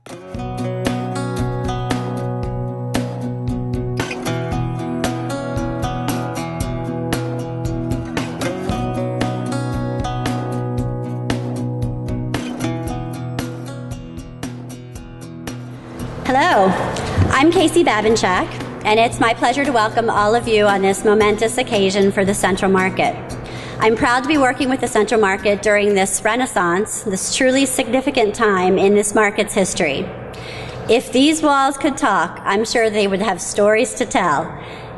Hello, I'm Casey Babinchak, and it's my pleasure to welcome all of you on this momentous occasion for the Central Market. I'm proud to be working with the Central Market during this renaissance, this truly significant time in this market's history. If these walls could talk, I'm sure they would have stories to tell.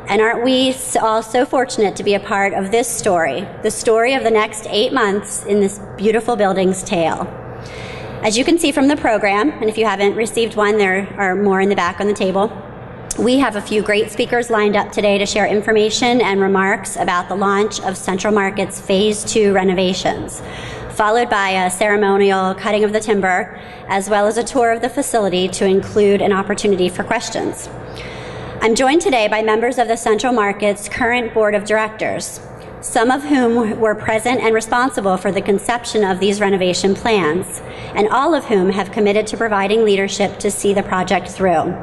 And aren't we all so fortunate to be a part of this story, the story of the next 8 months in this beautiful building's tale. As you can see from the program, and if you haven't received one, there are more in the back on the table, we have a few great speakers lined up today to share information and remarks about the launch of Central Market's Phase 2 renovations, followed by a ceremonial cutting of the timber, as well as a tour of the facility to include an opportunity for questions. I'm joined today by members of the Central Market's current board of directors, some of whom were present and responsible for the conception of these renovation plans, and all of whom have committed to providing leadership to see the project through.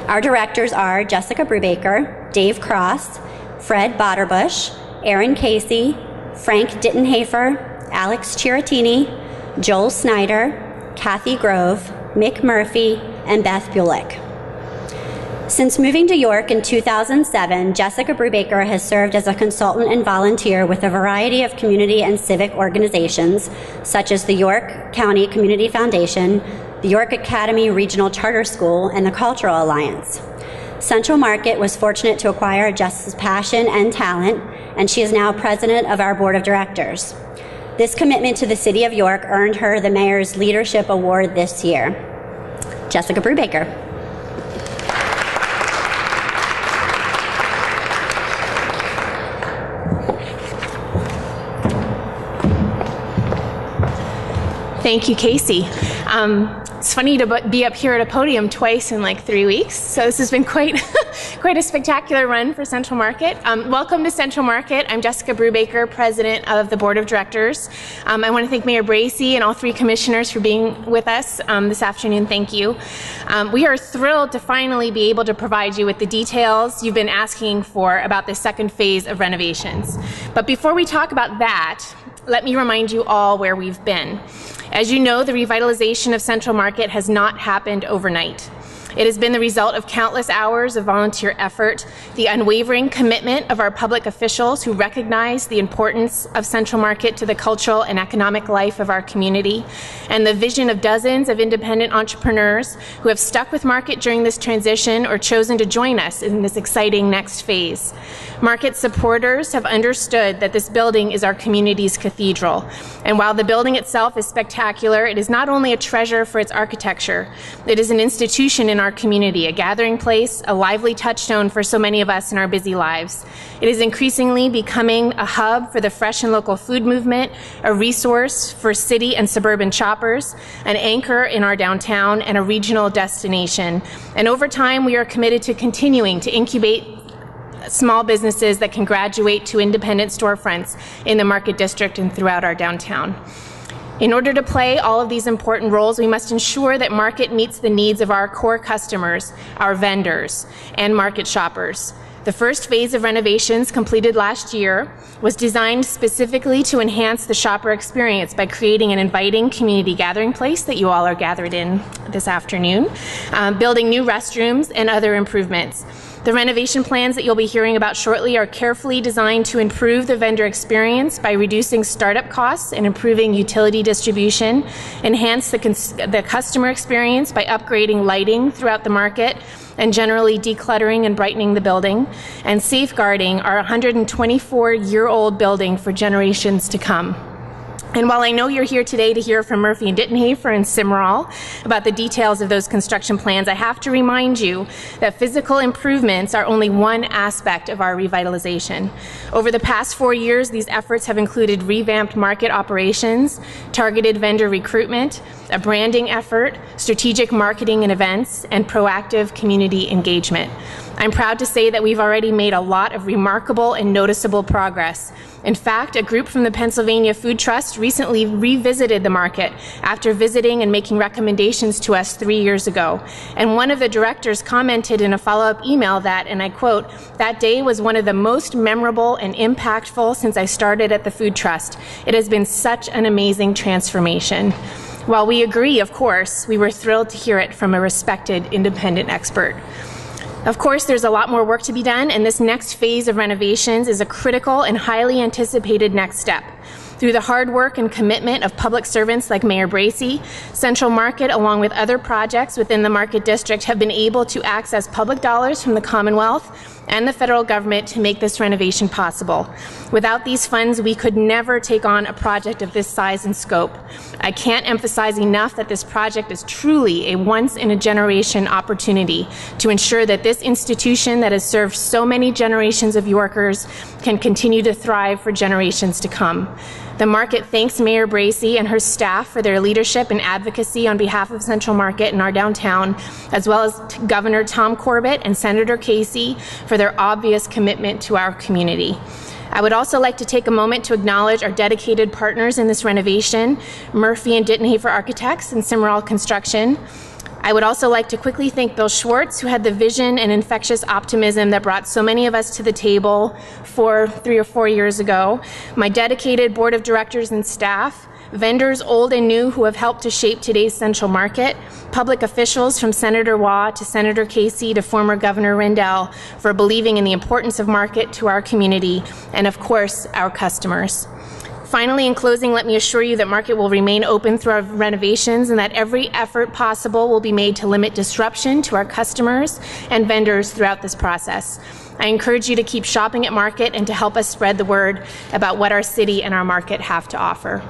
Our directors are Jessica Brubaker, Dave Cross, Fred Botterbush, Aaron Casey, Frank Dittenhafer, Alex Chiaratini, Joel Snyder, Kathy Grove, Mick Murphy, and Beth Bulick. Since moving to York in 2007, Jessica Brubaker has served as a consultant and volunteer with a variety of community and civic organizations, such as the York County Community Foundation, the York Academy Regional Charter School, and the Cultural Alliance. Central Market was fortunate to acquire Jess's passion and talent, and she is now president of our board of directors. This commitment to the City of York earned her the Mayor's Leadership Award this year. Jessica Brubaker. Thank you, Casey. It's funny to be up here at a podium twice in like 3 weeks, so this has been quite a spectacular run for Central Market. Welcome to Central Market. I'm Jessica Brubaker, President of the Board of Directors. I want to thank Mayor Bracey and all 3 commissioners for being with us this afternoon. Thank you. We are thrilled to finally be able to provide you with the details you've been asking for about the second phase of renovations. But before we talk about that, let me remind you all where we've been. As you know, the revitalization of Central Market has not happened overnight. It has been the result of countless hours of volunteer effort, the unwavering commitment of our public officials who recognize the importance of Central Market to the cultural and economic life of our community, and the vision of dozens of independent entrepreneurs who have stuck with Market during this transition or chosen to join us in this exciting next phase. Market supporters have understood that this building is our community's cathedral, and while the building itself is spectacular, it is not only a treasure for its architecture, it is an institution in our community, a gathering place, a lively touchstone for so many of us in our busy lives. It is increasingly becoming a hub for the fresh and local food movement, a resource for city and suburban shoppers, an anchor in our downtown, and a regional destination. And over time, we are committed to continuing to incubate small businesses that can graduate to independent storefronts in the Market District and throughout our downtown. In order to play all of these important roles, we must ensure that Market meets the needs of our core customers, our vendors, and Market shoppers. The first phase of renovations completed last year was designed specifically to enhance the shopper experience by creating an inviting community gathering place that you all are gathered in this afternoon, building new restrooms, and other improvements. The renovation plans that you'll be hearing about shortly are carefully designed to improve the vendor experience by reducing startup costs and improving utility distribution, enhance the customer experience by upgrading lighting throughout the market, and generally decluttering and brightening the building, and safeguarding our 124-year-old building for generations to come. And while I know you're here today to hear from Murphy and Dittenhafer and Simmerall about the details of those construction plans, I have to remind you that physical improvements are only one aspect of our revitalization. Over the past 4 years, these efforts have included revamped market operations, targeted vendor recruitment, a branding effort, strategic marketing and events, and proactive community engagement. I'm proud to say that we've already made a lot of remarkable and noticeable progress. In fact, a group from the Pennsylvania Food Trust recently revisited the market after visiting and making recommendations to us 3 years ago. And one of the directors commented in a follow-up email that, and I quote, "That day was one of the most memorable and impactful since I started at the Food Trust. It has been such an amazing transformation." While we agree, of course, we were thrilled to hear it from a respected independent expert. Of course, there's a lot more work to be done, and this next phase of renovations is a critical and highly anticipated next step. Through the hard work and commitment of public servants like Mayor Bracey, Central Market, along with other projects within the Market District, have been able to access public dollars from the Commonwealth and the federal government to make this renovation possible. Without these funds, we could never take on a project of this size and scope. I can't emphasize enough that this project is truly a once-in-a-generation opportunity to ensure that this institution that has served so many generations of Yorkers can continue to thrive for generations to come. The Market thanks Mayor Bracey and her staff for their leadership and advocacy on behalf of Central Market and our downtown, as well as Governor Tom Corbett and Senator Casey for their obvious commitment to our community. I would also like to take a moment to acknowledge our dedicated partners in this renovation, Murphy and Dittenhafer Architects and Simmerall Construction. I would also like to quickly thank Bill Schwartz, who had the vision and infectious optimism that brought so many of us to the table 3 or 4 years ago, my dedicated board of directors and staff, vendors old and new who have helped to shape today's Central Market, public officials from Senator Waugh to Senator Casey to former Governor Rendell for believing in the importance of Market to our community, and of course, our customers. Finally, in closing, let me assure you that Market will remain open through our renovations and that every effort possible will be made to limit disruption to our customers and vendors throughout this process. I encourage you to keep shopping at Market and to help us spread the word about what our city and our market have to offer.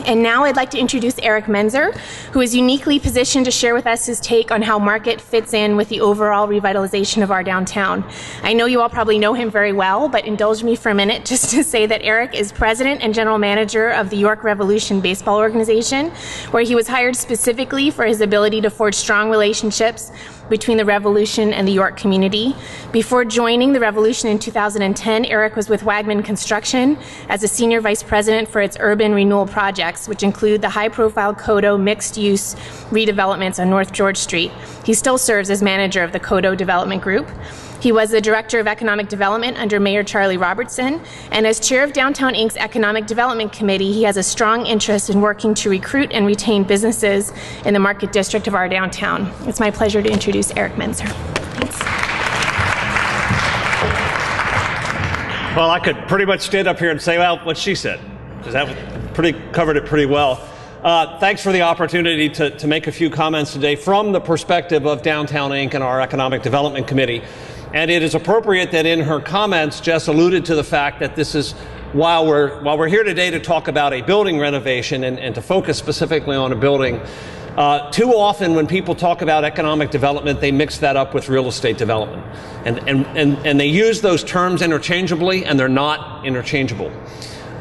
And now I'd like to introduce Eric Menzer, who is uniquely positioned to share with us his take on how Market fits in with the overall revitalization of our downtown. I know you all probably know him very well, but indulge me for a minute just to say that Eric is president and general manager of the York Revolution baseball organization, where he was hired specifically for his ability to forge strong relationships between the Revolution and the York community. Before joining the Revolution in 2010, Eric was with Wagman Construction as a senior vice president for its urban renewal projects, which include the high-profile Codo mixed-use redevelopments on North George Street. He still serves as manager of the Codo Development Group. He was the Director of Economic Development under Mayor Charlie Robertson, and as chair of Downtown Inc.'s Economic Development Committee, he has a strong interest in working to recruit and retain businesses in the Market District of our downtown. It's my pleasure to introduce Eric Menzer. Thanks. Well, I could pretty much stand up here and say, well, what she said, because that covered it pretty well. Thanks for the opportunity to make a few comments today from the perspective of Downtown Inc. and our Economic Development Committee. And it is appropriate that in her comments, Jess alluded to the fact that this is, while we're here today to talk about a building renovation and to focus specifically on a building, too often when people talk about economic development, they mix that up with real estate development. And they use those terms interchangeably, and they're not interchangeable.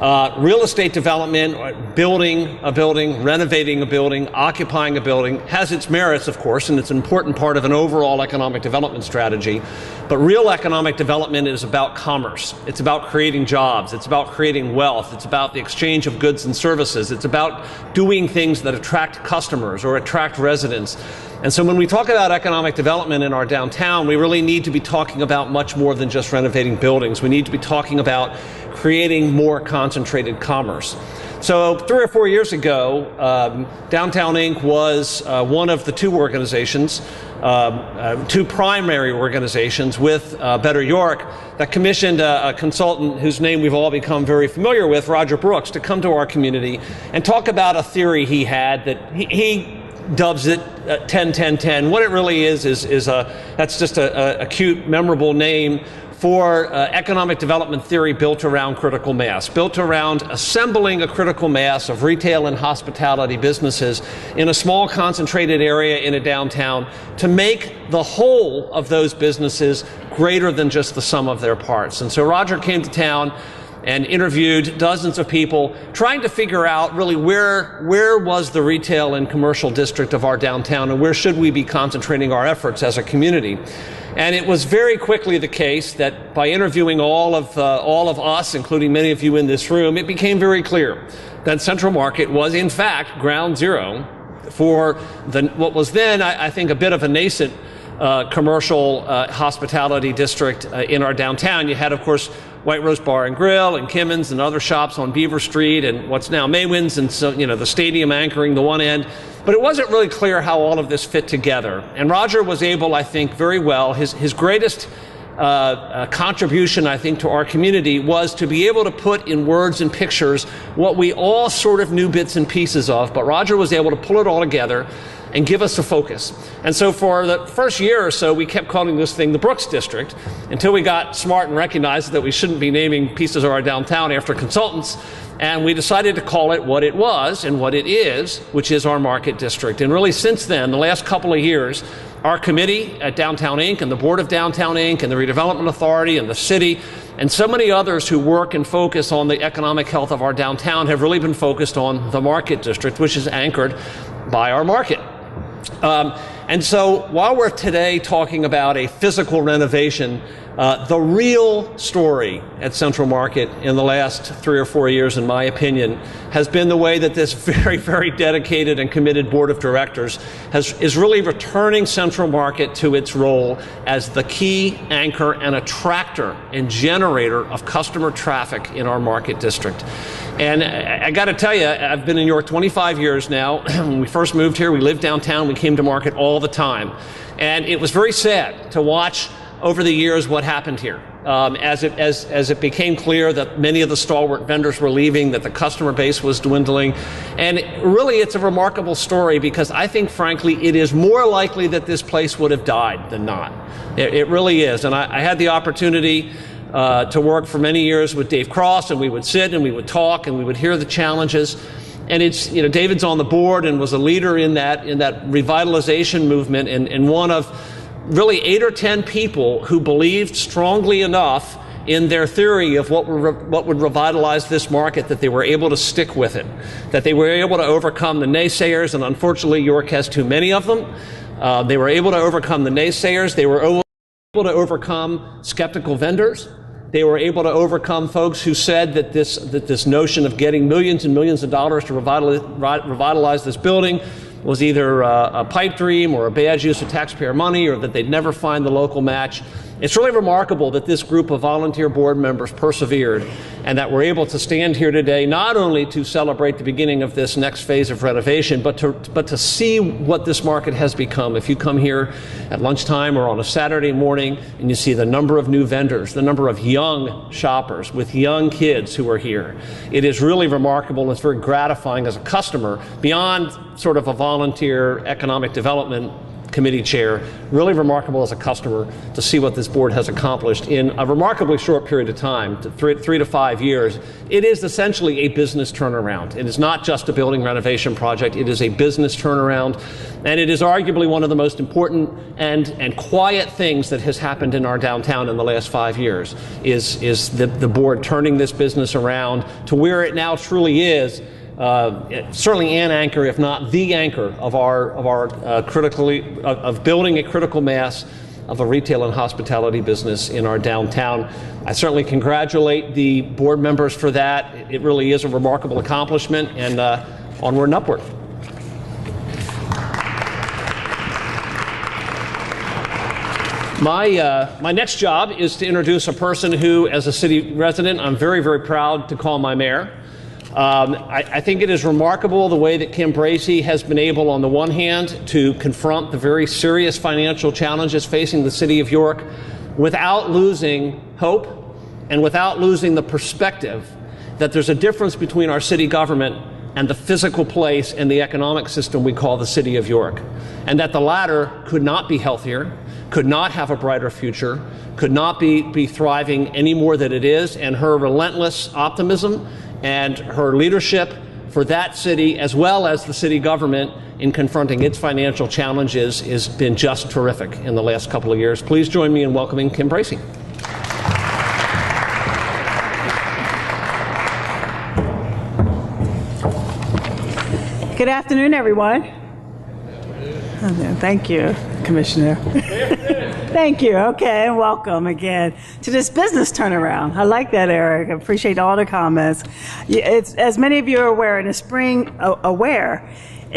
Real estate development, building a building, renovating a building, occupying a building has its merits, of course, and it's an important part of an overall economic development strategy. But real economic development is about commerce. It's about creating jobs. It's about creating wealth. It's about the exchange of goods and services. It's about doing things that attract customers or attract residents. And so when we talk about economic development in our downtown, we really need to be talking about much more than just renovating buildings. We need to be talking about creating more concentrated commerce. So 3 or 4 years ago, Downtown Inc. was one of the two organizations, two primary organizations with Better York that commissioned a consultant whose name we've all become very familiar with, Roger Brooks, to come to our community and talk about a theory he had that he dubs it 10-10-10. What it really is that's just a cute, memorable name for economic development theory built around critical mass, built around assembling a critical mass of retail and hospitality businesses in a small concentrated area in a downtown to make the whole of those businesses greater than just the sum of their parts. And so Roger came to town and interviewed dozens of people trying to figure out really where was the retail and commercial district of our downtown and where should we be concentrating our efforts as a community. And it was very quickly the case that by interviewing all of us, including many of you in this room, it became very clear that Central Market was in fact ground zero for what was then, I think, a bit of a nascent commercial hospitality district in our downtown. You had, of course, White Rose Bar and Grill and Kimmons and other shops on Beaver Street and what's now Maywin's, and so, the stadium anchoring the one end. But it wasn't really clear how all of this fit together. And Roger was able, I think, very well, his greatest contribution, I think, to our community was to be able to put in words and pictures what we all sort of knew bits and pieces of, but Roger was able to pull it all together and give us a focus. And so for the first year or so, we kept calling this thing the Brooks District until we got smart and recognized that we shouldn't be naming pieces of our downtown after consultants. And we decided to call it what it was and what it is, which is our Market District. And really since then, the last couple of years, our committee at Downtown Inc. and the Board of Downtown Inc. and the Redevelopment Authority and the city and so many others who work and focus on the economic health of our downtown have really been focused on the Market District, which is anchored by our market. And so while we're today talking about a physical renovation, the real story at Central Market in the last 3 or 4 years, in my opinion, has been the way that this very, very dedicated and committed board of directors is really returning Central Market to its role as the key anchor and attractor and generator of customer traffic in our market district. And I got to tell you, I've been in York 25 years now. When we first moved here, we lived downtown. We came to market all the time. And it was very sad to watch over the years what happened here. As it became clear that many of the stalwart vendors were leaving, that the customer base was dwindling. And really, it's a remarkable story because I think, frankly, it is more likely that this place would have died than not. It really is. And I had the opportunity to work for many years with Dave Cross, and we would sit and we would talk and we would hear the challenges. And it's, David's on the board and was a leader in that revitalization movement, and one of really 8 or 10 people who believed strongly enough in their theory of what would revitalize this market that they were able to stick with it, that they were able to overcome the naysayers, and unfortunately York has too many of them. They were able to overcome the naysayers. They were able to overcome skeptical vendors. They were able to overcome folks who said that this notion of getting millions and millions of dollars to revitalize this building was either a pipe dream or a bad use of taxpayer money, or that they'd never find the local match. It's really remarkable that this group of volunteer board members persevered, and that we're able to stand here today not only to celebrate the beginning of this next phase of renovation, but to see what this market has become. If you come here at lunchtime or on a Saturday morning and you see the number of new vendors, the number of young shoppers with young kids who are here, it is really remarkable. It's very gratifying as a customer, beyond sort of a volunteer economic development committee chair, really remarkable as a customer to see what this board has accomplished in a remarkably short period of time, 3 to 5 years. It is essentially a business turnaround. It is not just a building renovation project. It is a business turnaround, and it is arguably one of the most important and quiet things that has happened in our downtown in the last 5 years, is the board turning this business around to where it now truly is. Certainly an anchor, if not the anchor, of of building a critical mass of a retail and hospitality business in our downtown. I certainly congratulate the board members for that. It really is a remarkable accomplishment, and onward and upward. My next job is to introduce a person who, as a city resident, I'm very, very proud to call my mayor. I think it is remarkable the way that Kim Bracey has been able, on the one hand, to confront the very serious financial challenges facing the city of York without losing hope and without losing the perspective that there's a difference between our city government and the physical place and the economic system we call the city of York, and that the latter could not be healthier, could not have a brighter future, could not be thriving any more than it is. And her relentless optimism and her leadership for that city, as well as the city government in confronting its financial challenges, has been just terrific in the last couple of years. Please join me in welcoming Kim Bracey. Good afternoon, everyone. Thank you, Commissioner. Thank you. Okay, and welcome again to this business turnaround. I like that, Eric. I appreciate all the comments. It's, as many of you are aware, in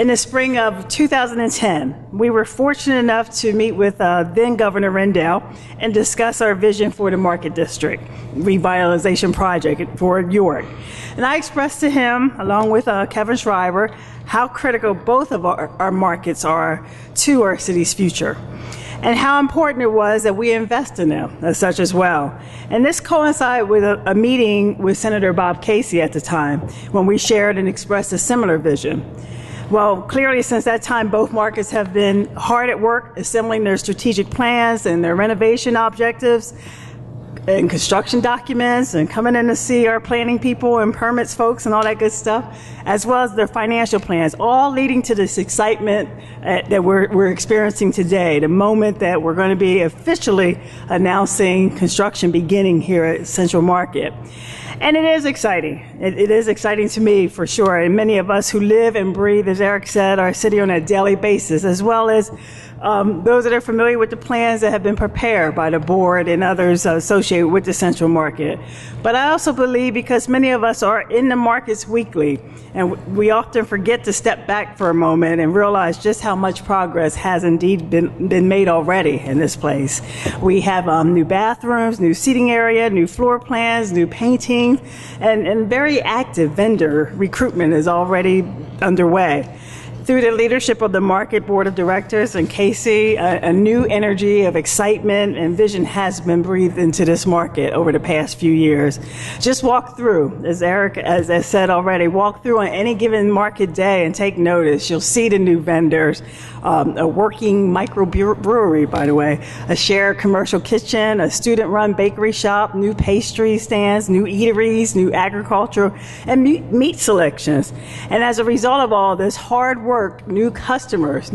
the spring of 2010, we were fortunate enough to meet with then Governor Rendell and discuss our vision for the Market District revitalization project for York. And I expressed to him, along with Kevin Shriver, how critical both of our markets are to our city's future, and how important it was that we invest in them as such as well. And this coincided with a meeting with Senator Bob Casey at the time, when we shared and expressed a similar vision. Well, clearly since that time, both markets have been hard at work assembling their strategic plans and their renovation objectives and construction documents, and coming in to see our planning people and permits folks and all that good stuff, as well as their financial plans, all leading to this excitement that we're experiencing today, the moment that we're going to be officially announcing construction beginning here at Central Market. And it is exciting. It is exciting to me, for sure, and many of us who live and breathe, as Eric said, our city on a daily basis, as well as those that are familiar with the plans that have been prepared by the board and others associated with the Central Market. But I also believe, because many of us are in the markets weekly, and we often forget to step back for a moment and realize just how much progress has indeed been made already in this place. We have new bathrooms, new seating area, new floor plans, new painting, and very active vendor recruitment is already underway. Through the leadership of the Market Board of Directors and Casey, a new energy of excitement and vision has been breathed into this market over the past few years. Just walk through, as Eric as I said already, walk through on any given market day and take notice. You'll see the new vendors, a working microbrewery, by the way, a shared commercial kitchen, a student-run bakery shop, new pastry stands, new eateries, new agriculture, and meat selections. And as a result of all this hard work, new customers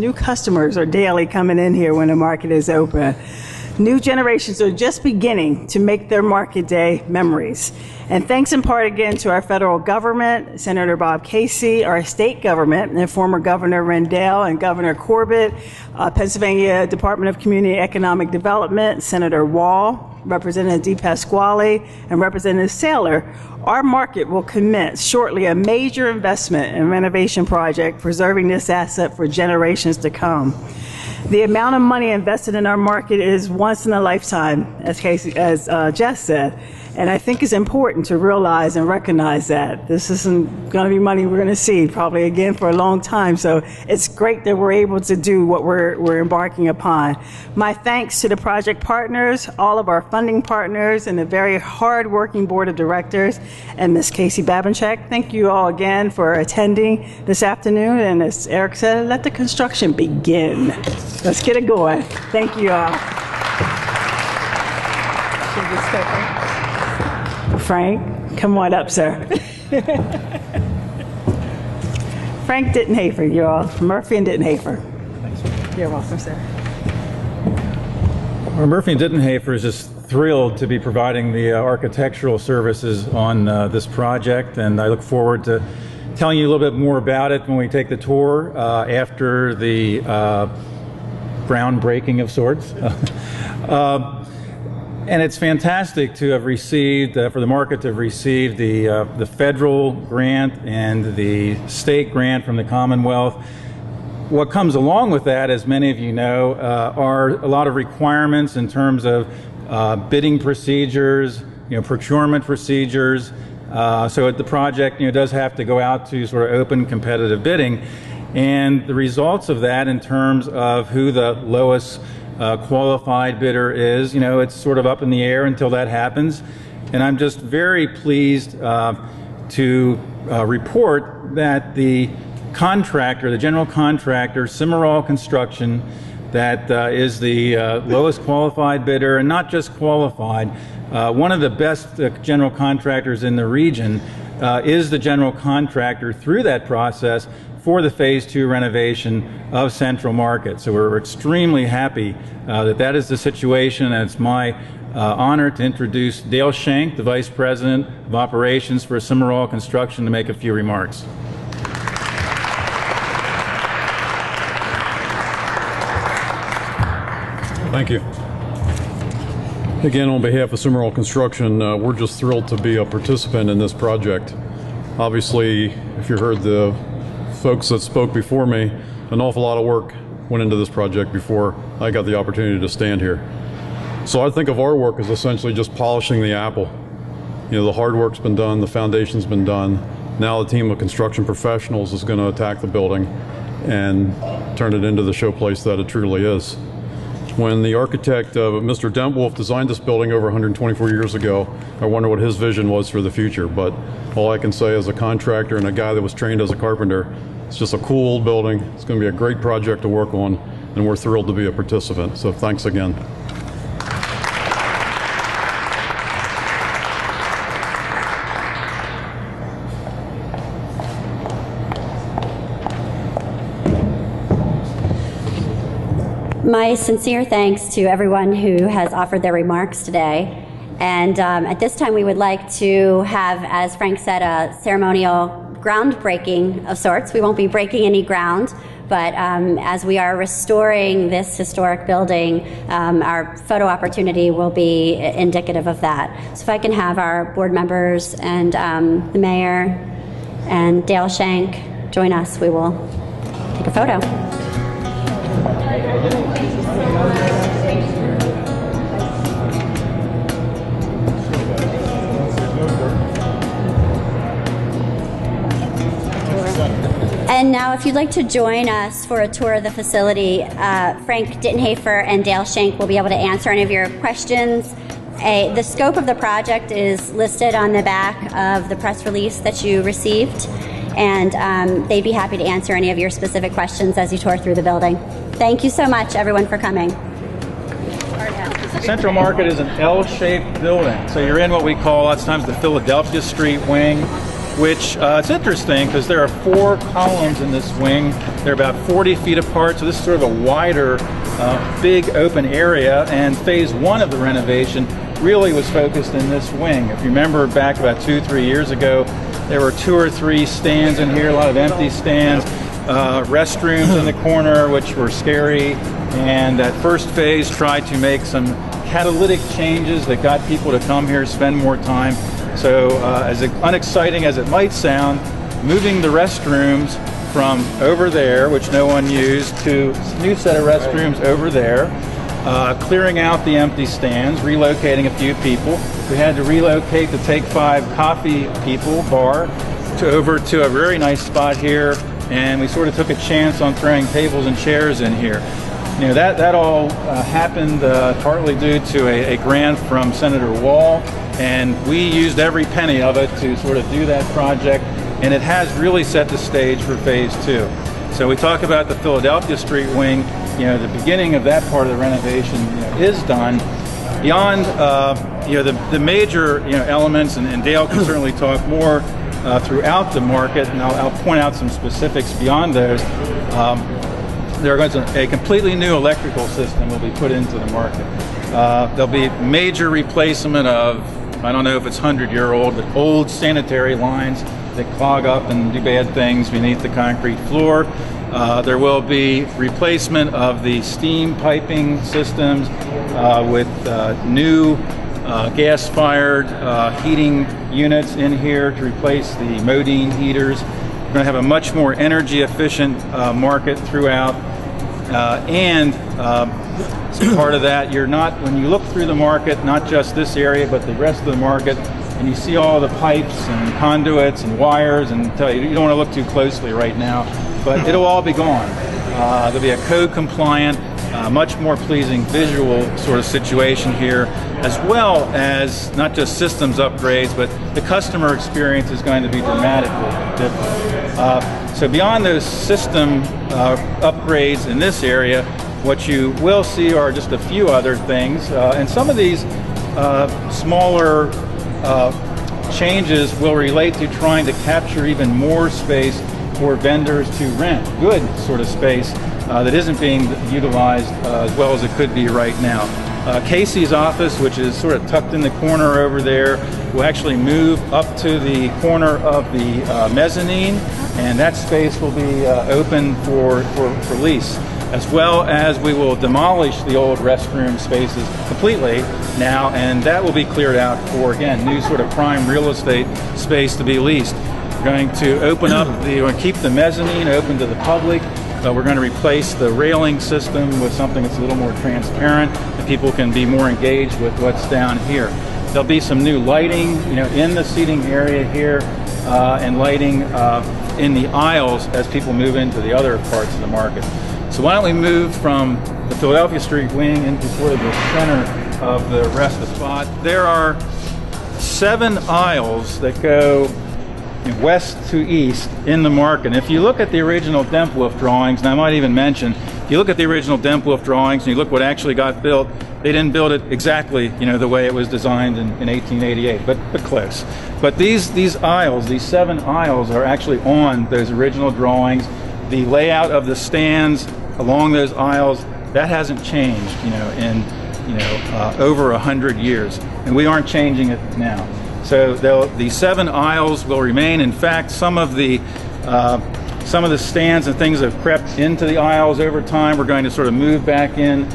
are daily coming in here when the market is open. New generations are just beginning to make their market day memories. And thanks in part again to our federal government, Senator Bob Casey, our state government, and former Governor Rendell and Governor Corbett, Pennsylvania Department of Community and Economic Development, Senator Wall, Representative DePasquale, and Representative Saylor, our market will commence shortly a major investment and renovation project, preserving this asset for generations to come. The amount of money invested in our market is once in a lifetime, as Jess said. And I think it's important to realize and recognize that this isn't going to be money we're going to see probably again for a long time. So it's great that we're able to do what we're embarking upon. My thanks to the project partners, all of our funding partners, and the very hard-working board of directors, and Ms. Casey Babinchak. Thank you all again for attending this afternoon. And as Eric said, let the construction begin. Let's get it going. Thank you all. Frank, come on up, sir. Frank Dittenhafer, you all. Murphy and Dittenhafer. Thanks. You're welcome, sir. Well, Murphy and Dittenhafer is just thrilled to be providing the architectural services on this project, and I look forward to telling you a little bit more about it when we take the tour after the groundbreaking of sorts. And it's fantastic to have received, for the market to have received the federal grant and the state grant from the Commonwealth. What comes along with that, as many of you know, are a lot of requirements in terms of bidding procedures, procurement procedures. So the project, does have to go out to sort of open competitive bidding. And the results of that in terms of who the lowest qualified bidder is, it's sort of up in the air until that happens. And I'm just very pleased to report that the contractor, the general contractor, Cimarol Construction, that is the lowest qualified bidder, and not just qualified, one of the best general contractors in the region, is the general contractor through that process for the Phase 2 renovation of Central Market. So we're extremely happy that is the situation, and it's my honor to introduce Dale Schenk, the Vice President of Operations for Cimarol Construction, to make a few remarks. Thank you. Again, on behalf of Summerall Construction, we're just thrilled to be a participant in this project. Obviously, if you heard the folks that spoke before me, an awful lot of work went into this project before I got the opportunity to stand here. So I think of our work as essentially just polishing the apple. You know, the hard work's been done, the foundation's been done. Now the team of construction professionals is going to attack the building and turn it into the showplace that it truly is. When the architect, Mr. Dentwolf, designed this building over 124 years ago, I wonder what his vision was for the future. But all I can say as a contractor and a guy that was trained as a carpenter, it's just a cool old building. It's going to be a great project to work on, and we're thrilled to be a participant. So thanks again. My sincere thanks to everyone who has offered their remarks today. And at this time, we would like to have, as Frank said, a ceremonial groundbreaking of sorts. We won't be breaking any ground, but as we are restoring this historic building, our photo opportunity will be indicative of that. So if I can have our board members and the mayor and Dale Shank join us, we will take a photo. And now, if you'd like to join us for a tour of the facility, Frank Dittenhafer and Dale Shank will be able to answer any of your questions. The scope of the project is listed on the back of the press release that you received, and they'd be happy to answer any of your specific questions as you tour through the building. Thank you so much, everyone, for coming. Central Market is an L-shaped building. So you're in what we call lots of times the Philadelphia Street wing, which it's interesting because there are 4 columns in this wing. They're about 40 feet apart, so this is sort of a wider, big open area, and phase 1 of the renovation really was focused in this wing. If you remember back about 2-3 years ago, there were 2 or 3 stands in here, a lot of empty stands, restrooms in the corner, which were scary, and that first phase tried to make some catalytic changes that got people to come here, spend more time. So as unexciting as it might sound, moving the restrooms from over there, which no one used, to a new set of restrooms over there, clearing out the empty stands, relocating a few people. We had to relocate the Take 5 coffee people bar over to a very nice spot here, and we sort of took a chance on throwing tables and chairs in here. You know, that all happened partly due to a grant from Senator Wall, and we used every penny of it to sort of do that project, and it has really set the stage for phase 2. So we talk about the Philadelphia Street wing. You know, the beginning of that part of the renovation, you know, is done. Beyond you know, the major, you know, elements, and Dale can certainly talk more throughout the market, and I'll point out some specifics beyond those. There are going to a completely new electrical system will be put into the market. There'll be major replacement of, I don't know if it's 100-year-old, but old sanitary lines that clog up and do bad things beneath the concrete floor. There will be replacement of the steam piping systems with new gas-fired heating units in here to replace the Modine heaters. We're going to have a much more energy-efficient market throughout, and so part of that, you're not, when you look through the market, not just this area, but the rest of the market, and you see all the pipes and conduits and wires, and you don't want to look too closely right now, but it'll all be gone. There'll be a code-compliant, much more pleasing visual sort of situation here, as well as not just systems upgrades, but the customer experience is going to be dramatically different. So beyond those system upgrades in this area, what you will see are just a few other things, and some of these smaller changes will relate to trying to capture even more space for vendors to rent, good sort of space that isn't being utilized as well as it could be right now. Casey's office, which is sort of tucked in the corner over there, will actually move up to the corner of the mezzanine, and that space will be open for lease. as well as we will demolish the old restroom spaces completely now, and that will be cleared out for, again, new sort of prime real estate space to be leased. We're going to open up we're going to keep the mezzanine open to the public. We're going to replace the railing system with something that's a little more transparent, and people can be more engaged with what's down here. There'll be some new lighting, in the seating area here, and lighting in the aisles as people move into the other parts of the market. So why don't we move from the Philadelphia Street wing into sort of the center of the rest of the spot. There are 7 aisles that go west to east in the market. And if you look at the original Dempwolf drawings, and I might even mention, if you look at the original Dempwolf drawings and you look what actually got built, they didn't build it exactly, the way it was designed in 1888, but close. But these aisles, these 7 aisles, are actually on those original drawings. The layout of the stands along those aisles, that hasn't changed, in over 100 years, and we aren't changing it now. So the 7 aisles will remain. In fact, some of the stands and things have crept into the aisles over time. We're going to sort of move back in,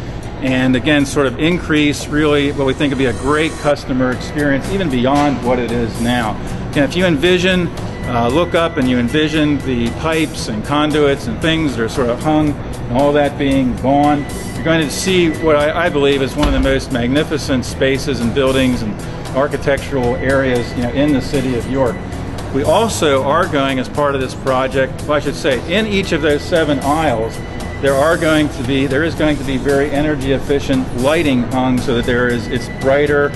and again, sort of increase really what we think would be a great customer experience, even beyond what it is now. And if you envision, look up and you envision the pipes and conduits and things that are sort of hung, and all that being gone, you're going to see what I believe is one of the most magnificent spaces and buildings and architectural areas, in the city of York. We also are going, as part of this project, well, I should say, in each of those 7 aisles, there is going to be very energy efficient lighting hung so that it's brighter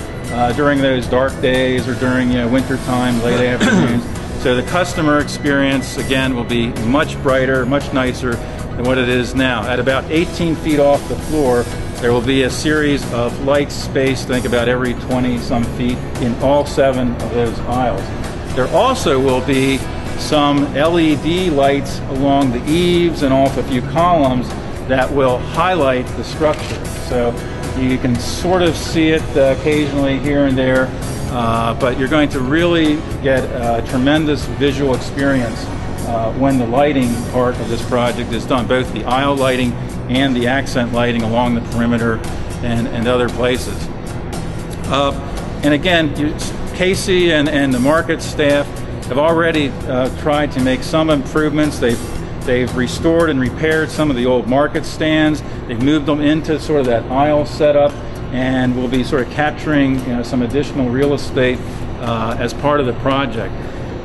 during those dark days or during winter time, late afternoons. So the customer experience, again, will be much brighter, much nicer than what it is now. At about 18 feet off the floor, there will be a series of lights spaced, think about every 20-some feet, in all 7 of those aisles. There also will be some LED lights along the eaves and off a few columns that will highlight the structure. So you can sort of see it occasionally here and there, but you're going to really get a tremendous visual experience when the lighting part of this project is done, both the aisle lighting and the accent lighting along the perimeter and other places. And again, Casey and the market staff have already tried to make some improvements. They've restored and repaired some of the old market stands. They've moved them into sort of that aisle setup, and we'll be sort of capturing some additional real estate as part of the project.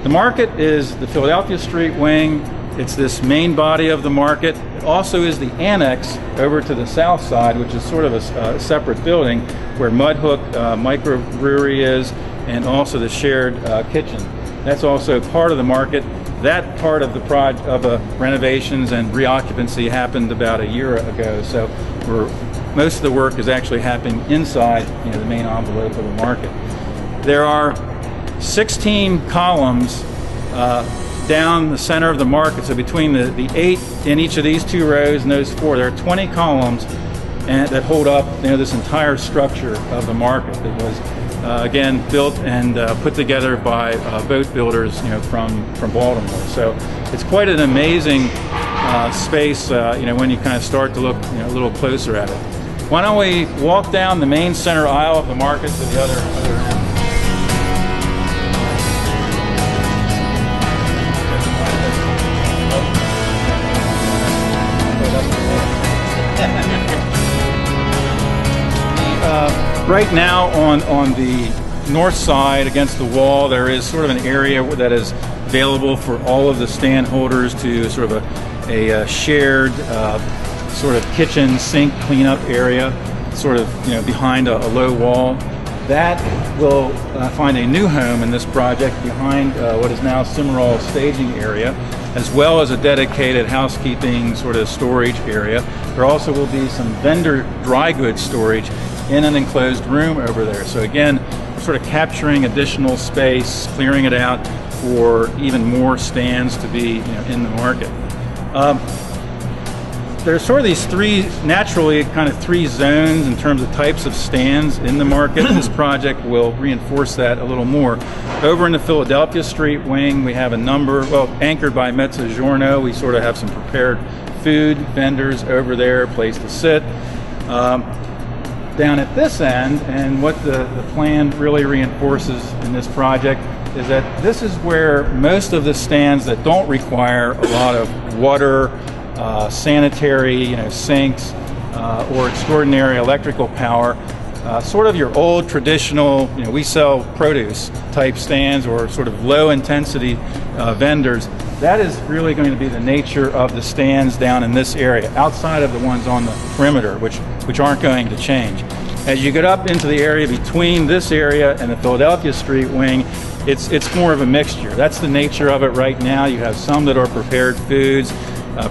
The market is the Philadelphia Street wing. It's this main body of the market. It also is the annex over to the south side, which is sort of a separate building where Mudhook microbrewery is, and also the shared kitchen. That's also part of the market. That part of the renovations and reoccupancy happened about a year ago. So most of the work is actually happening inside the main envelope of the market. There are 16 columns down the center of the market. So between the 8 in each of these 2 rows and those 4, there are 20 columns that hold up this entire structure of the market. It was again built and put together by boat builders from Baltimore. So it's quite an amazing space when you kind of start to look a little closer at it. Why don't we walk down the main center aisle of the market to the other end. Right now on the north side against the wall, there is sort of an area that is available for all of the stand holders to sort of a shared sort of kitchen sink cleanup area, sort of behind a low wall. That will find a new home in this project behind what is now Cimarron staging area, as well as a dedicated housekeeping sort of storage area. There also will be some vendor dry goods storage in an enclosed room over there. So again, sort of capturing additional space, clearing it out for even more stands to be in the market. There's sort of these 3 zones in terms of types of stands in the market. This project will reinforce that a little more. Over in the Philadelphia Street wing, we have a number, anchored by Mezzogiorno. We sort of have some prepared food vendors over there, a place to sit. Down at this end, and what the plan really reinforces in this project is that this is where most of the stands that don't require a lot of water, sanitary, sinks, or extraordinary electrical power, sort of your old traditional, we sell produce type stands or sort of low intensity vendors. That is really going to be the nature of the stands down in this area, outside of the ones on the perimeter, which aren't going to change. As you get up into the area between this area and the Philadelphia Street wing, it's more of a mixture. That's the nature of it right now. You have some that are prepared foods,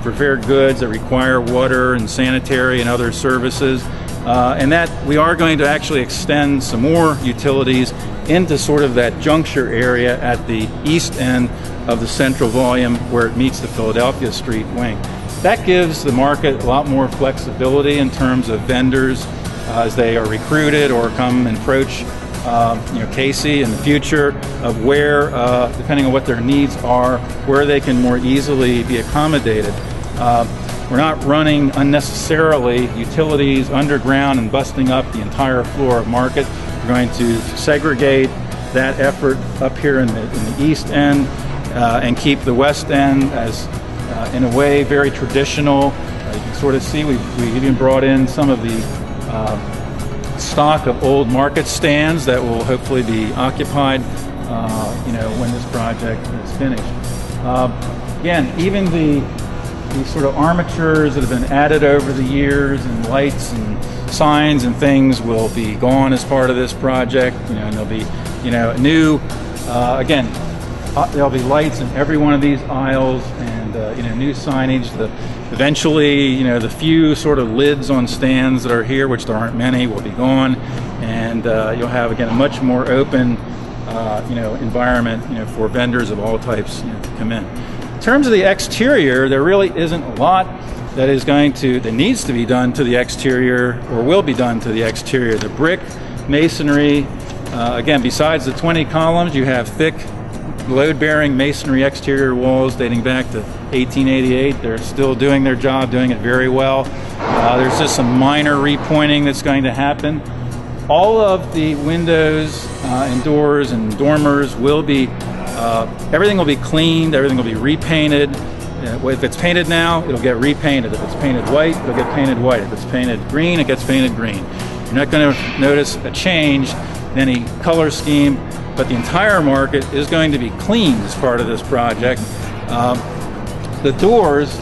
prepared goods that require water and sanitary and other services. And that we are going to actually extend some more utilities into sort of that juncture area at the east end of the central volume where it meets the Philadelphia Street wing. That gives the market a lot more flexibility in terms of vendors as they are recruited or come and approach Casey in the future of where, depending on what their needs are, where they can more easily be accommodated. We're not running unnecessarily utilities underground and busting up the entire floor of market. We're going to segregate that effort up here in the east end and keep the west end as, in a way, very traditional. You can sort of see we even brought in some of the stock of old market stands that will hopefully be occupied, when this project is finished. Again, even these sort of armatures that have been added over the years and lights and signs and things will be gone as part of this project. And there'll be, new, again, there'll be lights in every one of these aisles and, new signage. Eventually, the few sort of lids on stands that are here, which there aren't many, will be gone. And you'll have, again, a much more open, environment, for vendors of all types to come in. In terms of the exterior, there really isn't a lot that needs to be done to the exterior or will be done to the exterior. The brick masonry, again, besides the 20 columns, you have thick load-bearing masonry exterior walls dating back to 1888. They're still doing their job, doing it very well. There's just some minor repointing that's going to happen. All of the windows and doors and dormers will be everything will be cleaned, everything will be repainted. If it's painted now, it'll get repainted. If it's painted white, it'll get painted white. If it's painted green, it gets painted green. You're not going to notice a change in any color scheme, but the entire market is going to be cleaned as part of this project. The doors,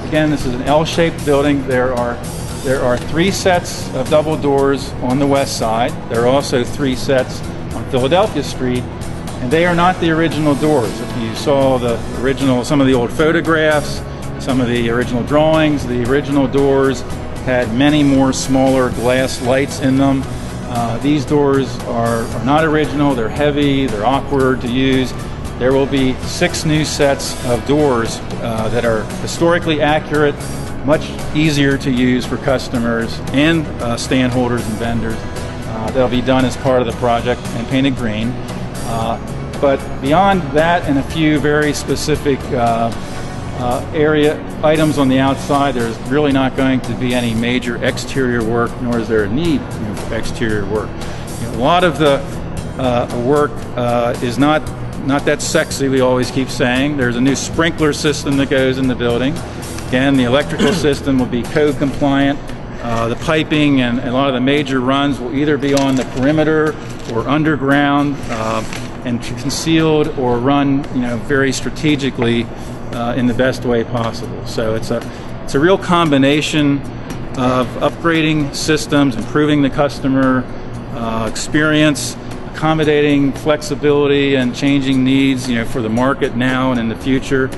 again, this is an L-shaped building. There are 3 sets of double doors on the west side. There are also 3 sets on Philadelphia Street. And they are not the original doors. If you saw some of the old photographs, some of the original drawings, the original doors had many more smaller glass lights in them. These doors are not original, they're heavy, they're awkward to use. There will be 6 new sets of doors that are historically accurate, much easier to use for customers and stand holders and vendors. That'll be done as part of the project and painted green. But beyond that and a few very specific area items on the outside, there's really not going to be any major exterior work, nor is there a need for exterior work. A lot of the work is not that sexy, we always keep saying. There's a new sprinkler system that goes in the building. Again, the electrical system will be code compliant. The piping and a lot of the major runs will either be on the perimeter or underground and concealed or run, very strategically in the best way possible. So it's a real combination of upgrading systems, improving the customer experience, accommodating flexibility and changing needs, for the market now and in the future,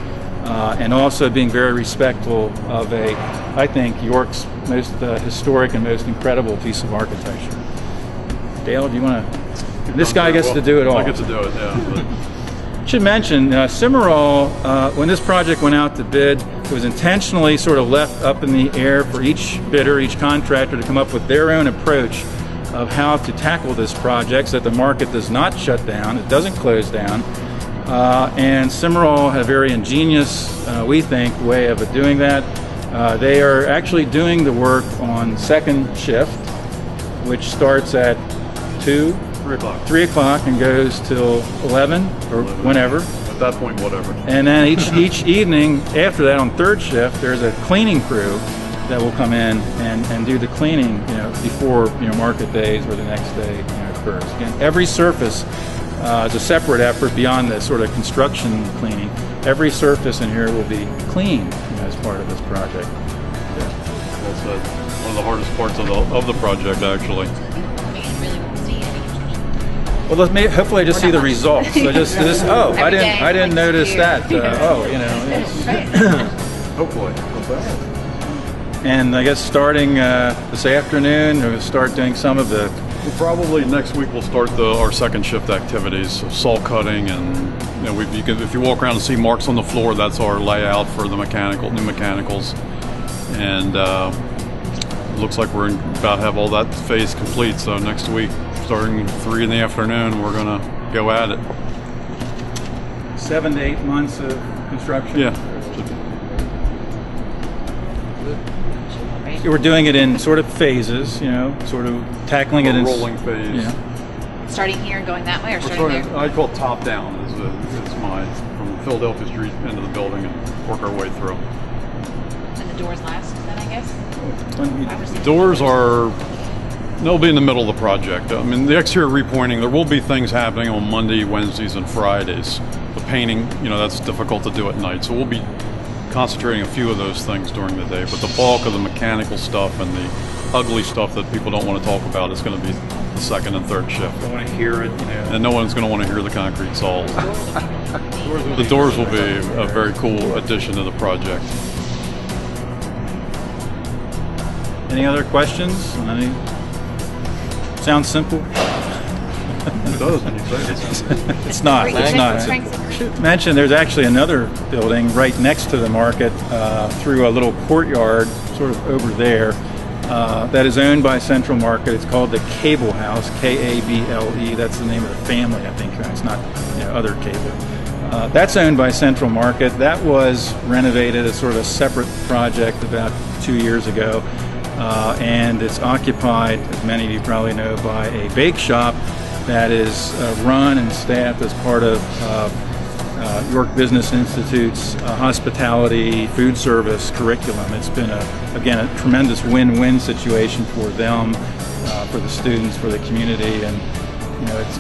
and also being very respectful of I think, York's most historic and most incredible piece of architecture. Dale, do you want to? This guy gets to do it all. I get to do it, yeah. Should mention, Cimarol, when this project went out to bid, it was intentionally sort of left up in the air for each bidder, each contractor to come up with their own approach of how to tackle this project so that the market does not shut down, it doesn't close down. And Cimarol had a very ingenious, we think, way of doing that. They are actually doing the work on second shift, which starts at 3 o'clock and goes till 11 or whenever. At that point, whatever. And then each evening after that on third shift, there's a cleaning crew that will come in and do the cleaning, before market days or the next day occurs. Again, every surface is a separate effort beyond the sort of construction cleaning. Every surface in here will be cleaned as part of this project. Well said. One of the hardest parts of the project, actually. Well, hopefully I just see the results. So just I didn't notice that. Hopefully. And I guess starting this afternoon, we'll start doing some of the. Probably next week we'll start our second shift activities, saw cutting, and if you walk around and see marks on the floor, that's our layout for the new mechanicals, and looks like we're about to have all that phase complete. So next week, starting 3 in the afternoon, we're gonna go at it. 7 to 8 months of construction. Yeah. We're doing it in sort of phases, sort of tackling it in rolling phase. Yeah. Starting here and going that way, or starting there? I call it top down. It's mine from Philadelphia Street into the building and work our way through. And the doors last, then I guess. The doors they'll be in the middle of the project. I mean, the exterior repointing, there will be things happening on Monday, Wednesdays, and Fridays. The painting, that's difficult to do at night, so we'll be concentrating a few of those things during the day, but the bulk of the mechanical stuff and the ugly stuff that people don't want to talk about is going to be the second and third shift. Don't want to hear it, And no one's going to want to hear the concrete saws. The doors will be a very cool addition to the project. Any other questions? Sounds simple? It does when you say it. It's not. It's not. Should mention there's actually another building right next to the market through a little courtyard sort of over there that is owned by Central Market. It's called the Cable House, Kable. That's the name of the family, I think. It's not other cable. That's owned by Central Market. That was renovated as sort of a separate project about 2 years ago. And it's occupied, as many of you probably know, by a bake shop that is run and staffed as part of York Business Institute's hospitality food service curriculum. It's been, a tremendous win-win situation for them, for the students, for the community, and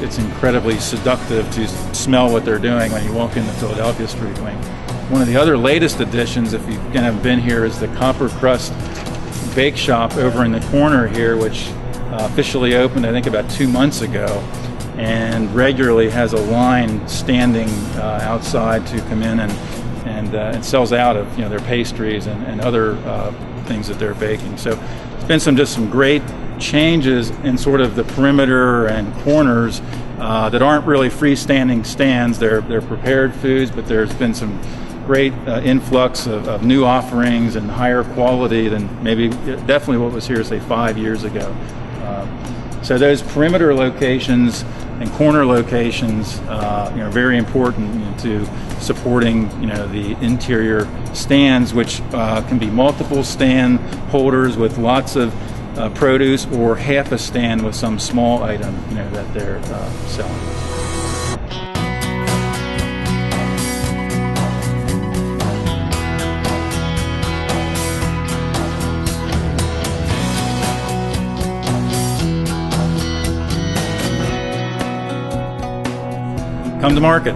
it's incredibly seductive to smell what they're doing when you walk into Philadelphia Street. One of the other latest additions, if you haven't been here, is the Copper Crust Bake Shop over in the corner here, which officially opened, I think, about 2 months ago, and regularly has a line standing outside to come in and sells out of their pastries and other things that they're baking. So it's been some great changes in sort of the perimeter and corners that aren't really freestanding stands. They're prepared foods, but there's been some great influx of new offerings and higher quality than definitely what was here, say, 5 years ago. So those perimeter locations and corner locations, are very important to supporting, the interior stands, which can be multiple stand holders with lots of produce, or half a stand with some small item, that they're selling. Come to market.